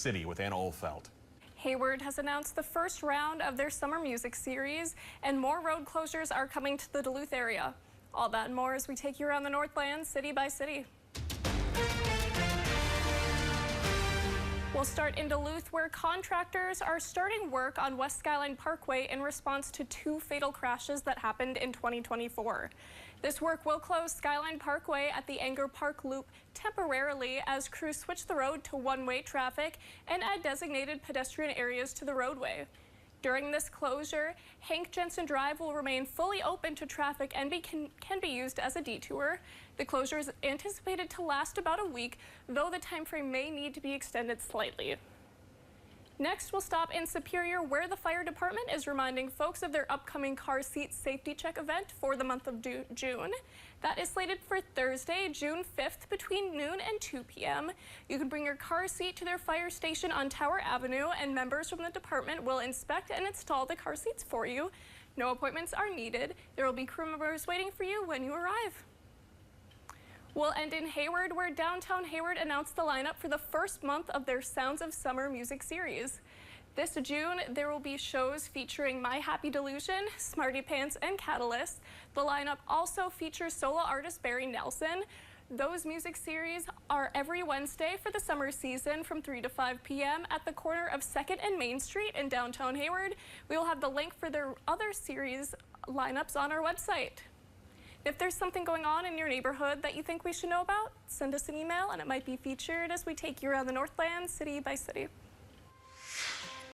City with Anna Olfeld. Hayward has announced the first round of their summer music series, and more road closures are coming to the Duluth area. All that and more as we take you around the Northland, city by city. We'll start in Duluth, where contractors are starting work on West Skyline Parkway in response to 2 fatal crashes that happened in 2024. This work will close Skyline Parkway at the Anger Park Loop temporarily as crews switch the road to one-way traffic and add designated pedestrian areas to the roadway. During this closure, Hank Jensen Drive will remain fully open to traffic and can be used as a detour. The closure is anticipated to last about a week, though the time frame may need to be extended slightly. Next, we'll stop in Superior, where the fire department is reminding folks of their upcoming car seat safety check event for the month of June. That is slated for Thursday, June 5th, between noon and 2 p.m. You can bring your car seat to their fire station on Tower Avenue, and members from the department will inspect and install the car seats for you. No appointments are needed. There will be crew members waiting for you when you arrive. We'll end in Hayward, where downtown Hayward announced the lineup for the first month of their Sounds of Summer music series. This June, there will be shows featuring My Happy Delusion, Smarty Pants, and Catalyst. The lineup also features solo artist Barry Nelson. Those music series are every Wednesday for the summer season from 3 to 5 p.m. at the corner of 2nd and Main Street in downtown Hayward. We will have the link for their other series lineups on our website. If there's something going on in your neighborhood that you think we should know about, send us an email and it might be featured as we take you around the Northland, city by city.